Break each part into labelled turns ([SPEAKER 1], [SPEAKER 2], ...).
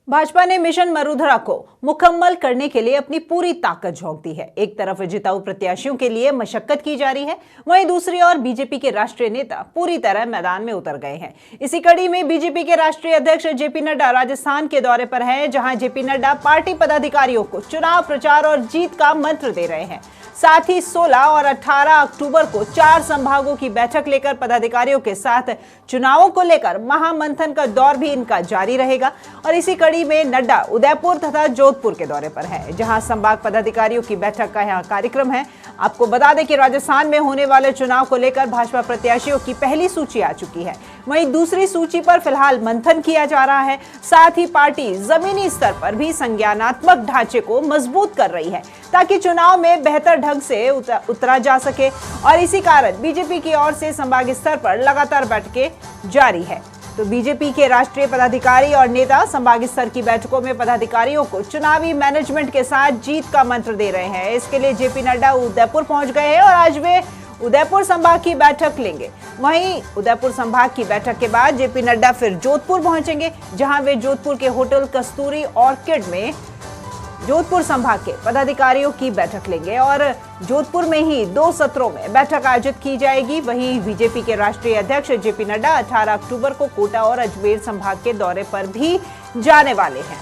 [SPEAKER 1] भाजपा ने मिशन वसुंधरा को मुकम्मल करने के लिए अपनी पूरी ताकत झोंक दी है। एक तरफ जिताऊ प्रत्याशियों के लिए मशक्कत की जा रही है, वहीं दूसरी ओर बीजेपी के राष्ट्रीय नेता पूरी तरह मैदान में उतर गए हैं। इसी कड़ी में बीजेपी के राष्ट्रीय अध्यक्ष जेपी नड्डा राजस्थान के दौरे पर हैं, जहां जेपी नड्डा पार्टी पदाधिकारियों को चुनाव प्रचार और जीत का मंत्र दे रहे हैं। साथ ही 16 और 18 अक्टूबर को 4 संभागों की बैठक लेकर पदाधिकारियों के साथ चुनावों को लेकर महामंथन का दौर भी इनका जारी रहेगा। और इसी कड़ी में नड्डा उदयपुर तथा जोधपुर के दौरे पर है, जहां संभाग पदाधिकारियों की बैठक का यहां कार्यक्रम है। आपको बता दें कि राजस्थान में होने वाले चुनाव को लेकर भाजपा प्रत्याशियों की पहली सूची आ चुकी है, वहीं दूसरी सूची पर फिलहाल मंथन किया जा रहा है। साथ ही पार्टी जमीनी स्तर पर भी संज्ञानात्मक ढांचे को मजबूत कर रही है, ताकि चुनाव में बेहतर ढंग से उतरा जा सके। और इसी कारण बीजेपी की ओर से संभाग स्तर पर लगातार बैठकें जारी है। तो बीजेपी के राष्ट्रीय पदाधिकारी और नेता संभाग स्तर की बैठकों में पदाधिकारियों को चुनावी मैनेजमेंट के साथ जीत का मंत्र दे रहे हैं। इसके लिए जेपी नड्डा उदयपुर पहुंच गए हैं और आज वे उदयपुर संभाग की बैठक लेंगे। वहीं उदयपुर संभाग की बैठक के बाद जेपी नड्डा फिर जोधपुर पहुंचेंगे, जहां वे जोधपुर के होटल कस्तूरी ऑर्किड में जोधपुर संभाग के पदाधिकारियों की बैठक लेंगे और जोधपुर में ही 2 सत्रों में बैठक आयोजित की जाएगी। वहीं बीजेपी के राष्ट्रीय अध्यक्ष जेपी नड्डा 18 अक्टूबर को कोटा और अजमेर संभाग के दौरे पर भी जाने वाले हैं।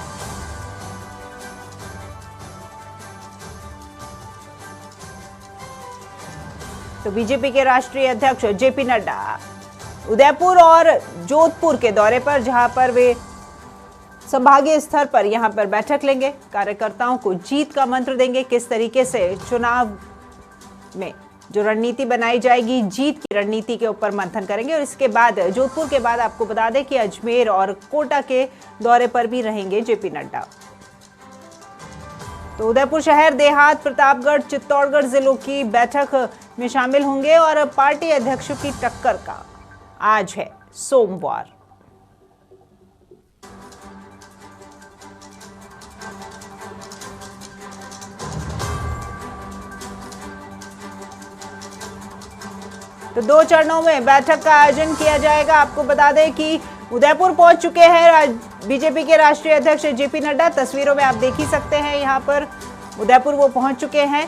[SPEAKER 1] तो बीजेपी के राष्ट्रीय अध्यक्ष जेपी नड्डा उदयपुर और जोधपुर के दौरे पर, जहां पर वे संभागीय स्तर पर यहां पर बैठक लेंगे, कार्यकर्ताओं को जीत का मंत्र देंगे, किस तरीके से चुनाव में जो रणनीति बनाई जाएगी, जीत की रणनीति के ऊपर मंथन करेंगे। और इसके बाद जोधपुर के बाद आपको बता दें कि अजमेर और कोटा के दौरे पर भी रहेंगे जेपी नड्डा। तो उदयपुर शहर, देहात, प्रतापगढ़, चित्तौड़गढ़ जिलों की बैठक में शामिल होंगे और पार्टी अध्यक्षों की टक्कर का आज है सोमवार। तो 2 चरणों में बैठक का आयोजन किया जाएगा। आपको बता दें कि उदयपुर पहुंच चुके हैं बीजेपी के राष्ट्रीय अध्यक्ष जेपी नड्डा। तस्वीरों में आप देख ही सकते हैं, यहां पर उदयपुर वो पहुंच चुके हैं।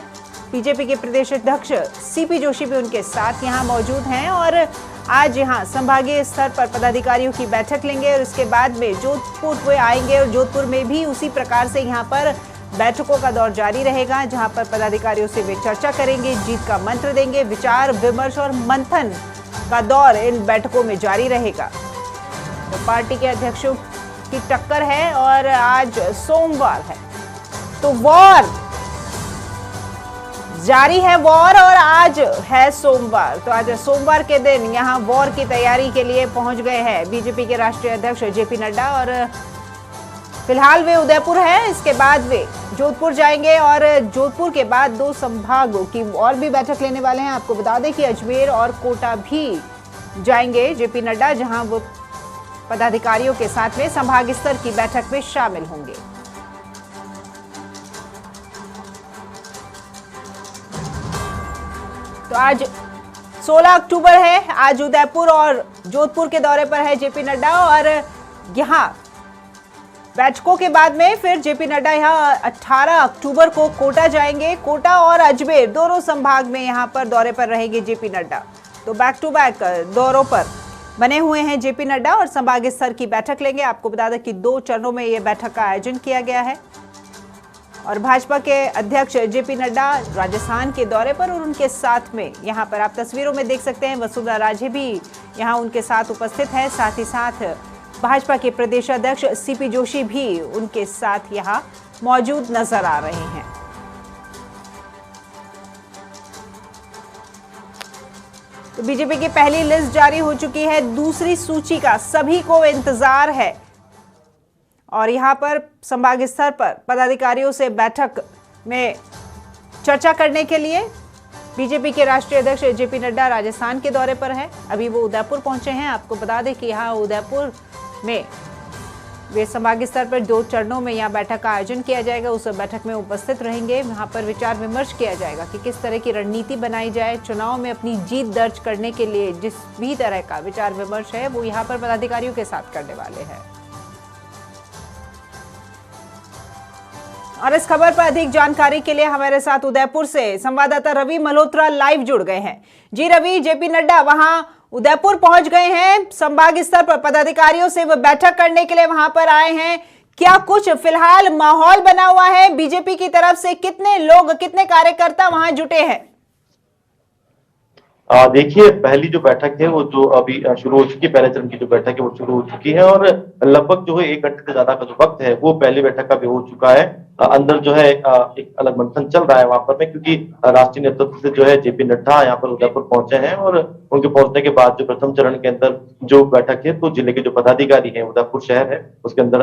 [SPEAKER 1] बीजेपी के प्रदेश अध्यक्ष सीपी जोशी भी उनके साथ यहां मौजूद हैं और आज यहां संभागीय स्तर पर पदाधिकारियों की बैठक लेंगे और इसके बाद में जोधपुर वे आएंगे और जोधपुर में भी उसी प्रकार से यहां पर बैठकों का दौर जारी रहेगा, जहां पर पदाधिकारियों से वे चर्चा करेंगे, जीत का मंत्र देंगे। विचार विमर्श और मंथन का दौर इन बैठकों में जारी रहेगा। तो पार्टी के अध्यक्षों की टक्कर है और आज सोमवार है, तो वॉर जारी है, वॉर, और आज है सोमवार। तो आज सोमवार के दिन यहां वॉर की तैयारी के लिए पहुंच गए हैं बीजेपी के राष्ट्रीय अध्यक्ष जेपी नड्डा और फिलहाल वे उदयपुर हैं। इसके बाद वे जोधपुर जाएंगे और जोधपुर के बाद 2 संभागों की और भी बैठक लेने वाले हैं। आपको बता दें कि अजमेर और कोटा भी जाएंगे जेपी नड्डा, जहां वो पदाधिकारियों के साथ में संभाग स्तर की बैठक में शामिल होंगे। तो आज 16 अक्टूबर है, आज उदयपुर और जोधपुर के दौरे पर है जेपी नड्डा और यहां बैठकों के बाद में फिर जेपी नड्डा यहां 18 अक्टूबर को कोटा जाएंगे। कोटा और अजमेर दोनों संभाग में यहां पर दौरे पर रहेंगे जेपी नड्डा। तो बैक टू बैक दौरों पर बने हुए हैं जेपी नड्डा और संभाग स्तर की बैठक लेंगे। आपको बता दें कि 2 चरणों में यह बैठक का आयोजन किया गया है और भाजपा के अध्यक्ष जेपी नड्डा राजस्थान के दौरे पर और उनके साथ में यहां पर आप तस्वीरों में देख सकते हैं वसुंधरा राजे भी यहां उनके साथ उपस्थित है। साथ ही साथ भाजपा के प्रदेश अध्यक्ष सीपी जोशी भी उनके साथ यहां मौजूद नजर आ रहे हैं। तो बीजेपी की पहली लिस्ट जारी हो चुकी है, दूसरी सूची का सभी को इंतजार है और यहां पर संभाग स्तर पर पदाधिकारियों से बैठक में चर्चा करने के लिए बीजेपी के राष्ट्रीय अध्यक्ष जेपी नड्डा राजस्थान के दौरे पर है। अभी वो उदयपुर पहुंचे हैं। आपको बता दें कि यहाँ उदयपुर में वे संभागीय स्तर पर 2 चरणों में यहाँ बैठक का आयोजन किया जाएगा। उस बैठक में उपस्थित रहेंगे, वहां पर विचार विमर्श किया जाएगा कि किस तरह की रणनीति बनाई जाए। चुनाव में अपनी जीत दर्ज करने के लिए जिस भी तरह का विचार विमर्श है वो यहाँ पर पदाधिकारियों के साथ करने वाले हैं। और इस खबर पर अधिक जानकारी के लिए हमारे साथ उदयपुर से संवाददाता रवि मल्होत्रा लाइव जुड़ गए हैं। जी रवि, जेपी नड्डा वहां उदयपुर पहुंच गए हैं, संभाग स्तर पर पदाधिकारियों से वो बैठक करने के लिए वहां पर आए हैं। क्या कुछ फिलहाल माहौल बना हुआ है? बीजेपी की तरफ से कितने लोग, कितने कार्यकर्ता वहां जुटे हैं?
[SPEAKER 2] देखिए, पहली जो बैठक है वो जो अभी शुरू हो चुकी है, पहले चरण की जो बैठक है वो शुरू हो चुकी है और लगभग जो है 1 घंटे से ज्यादा का जो वक्त है वो पहली बैठक का भी हो चुका है। अंदर जो है एक अलग मंथन चल रहा है वहां पर में, क्योंकि राष्ट्रीय नेतृत्व से जो है जेपी नड्डा यहाँ पर उदयपुर पहुंचे हैं और उनके पहुंचने के बाद जो प्रथम चरण के अंदर जो बैठक है तो जिले के जो पदाधिकारी है, उदयपुर शहर है उसके अंदर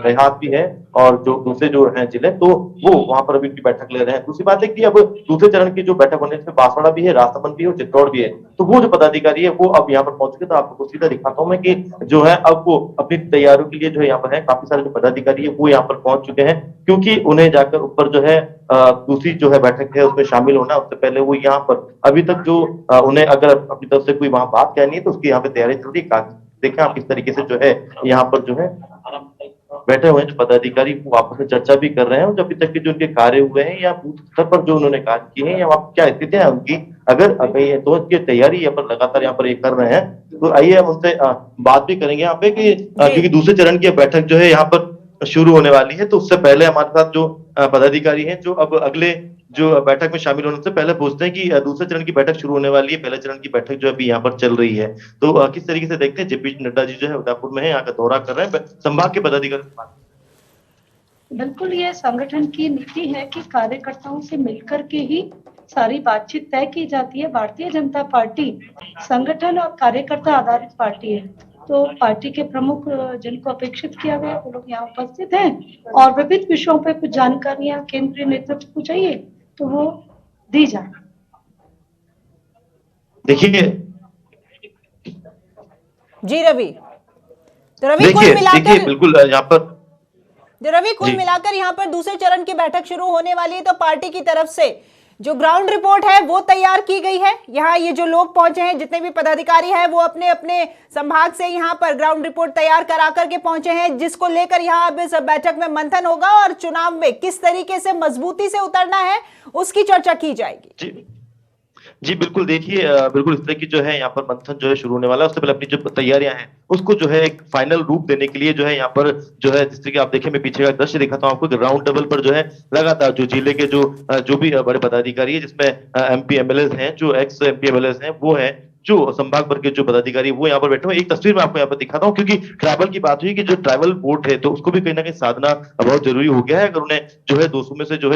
[SPEAKER 2] देहात भी है और जो दूसरे जो है जिले, तो वो वहां पर अभी उनकी बैठक ले रहे हैं। दूसरी बात है कि अब दूसरे चरण की जो बैठक होने से बांसवाड़ा भी है, राजसमंद भी है, चित्तौड़ भी है, तो वो जो पदाधिकारी है वो अब यहाँ पर पहुंच गए। तो आपको सीधा दिखाता हूँ मैं कि जो है अब वो अपनी तैयारियों के लिए जो है यहाँ पर है, काफी सारे जो पदाधिकारी है वो यहाँ पर पहुंच चुके हैं, क्योंकि उन्हें जाकर ऊपर जो है दूसरी जो है बैठक है उसमें शामिल होना, उससे पहले वो यहाँ पर अभी तक जो उन्हें अगर अपनी तरफ से कोई वहां बात कहनी है तो उसकी यहाँ पे तैयारी चल रही है। देखें आप किस तरीके से जो है यहाँ पर जो है बैठे हुए हैं जो पदाधिकारी, वो आपस में चर्चा भी कर रहे हैं और जो अभी तक के जो उनके कार्य हुए हैं या बूथ स्तर पर जो उन्होंने कार्य किए हैं या वहाँ क्या स्थितियां है उनकी, अगर तो की तैयारी यहाँ पर लगातार यहाँ पर ये कर रहे हैं। तो आइए हम उनसे बात भी करेंगे यहाँ पे कि क्योंकि दूसरे चरण की बैठक जो है यहाँ पर शुरू होने वाली है, तो उससे पहले हमारे साथ जो पदाधिकारी हैं जो अब अगले जो बैठक में शामिल होने से पहले पूछते हैं कि दूसरे चरण की बैठक शुरू होने वाली है, पहले चरण की बैठक जो अभी यहाँ पर चल रही है, तो किस तरीके से देखते हैं। जेपी नड्डा जी जो है उदयपुर में है, यहाँ का दौरा कर रहे हैं, संभाग के पदाधिकारी।
[SPEAKER 3] बिल्कुल, ये संगठन की नीति है कि कार्यकर्ताओं से मिलकर के ही सारी बातचीत तय की जाती है। भारतीय जनता पार्टी संगठन और कार्यकर्ता आधारित पार्टी है, तो पार्टी के प्रमुख जिनको अपेक्षित किया गया वो लोग यहाँ उपस्थित हैं और विविध विषयों पर कुछ जानकारियां केंद्रीय नेतृत्व को चाहिए तो वो दी जाए।
[SPEAKER 2] देखिए
[SPEAKER 1] जी रवि, तो रवि कुल मिलाकर
[SPEAKER 2] बिल्कुल यहाँ पर
[SPEAKER 1] रवि कुल मिलाकर यहाँ पर दूसरे चरण की बैठक शुरू होने वाली है, तो पार्टी की तरफ से जो ग्राउंड रिपोर्ट है वो तैयार की गई है। यहाँ ये जो लोग पहुंचे हैं, जितने भी पदाधिकारी हैं, वो अपने अपने संभाग से यहाँ पर ग्राउंड रिपोर्ट तैयार करा करके पहुंचे हैं, जिसको लेकर यहाँ अब इस बैठक में मंथन होगा और चुनाव में किस तरीके से मजबूती से उतरना है उसकी चर्चा की जाएगी।
[SPEAKER 2] जी बिल्कुल, देखिए बिल्कुल इस तरह की जो है यहाँ पर मंथन जो है शुरू होने वाला है। उससे पहले अपनी जो तैयारियां हैं उसको जो है एक फाइनल रूप देने के लिए जो है यहाँ पर जो है, जिस तरीके आप देखें, मैं पीछे का दृश्य दिखाता हूँ आपको, ग्राउंड लेवल पर जो है लगातार जो जिले के जो भी बड़े पदाधिकारी है, जिसमें एमपी एमएलए हैं, जो एक्स एमपी एमएलए हैं, वो है जो संभाग भर के जो पदाधिकारी वो यहाँ पर बैठे हुए। एक तस्वीर में आपको यहाँ पर दिखाता हूँ, क्योंकि ट्रैवल की बात हुई कि जो ट्रैवल बोर्ड है तो उसको भी कहीं ना कहीं साधना बहुत जरूरी हो गया है। अगर उन्हें जो है 200 में से जो है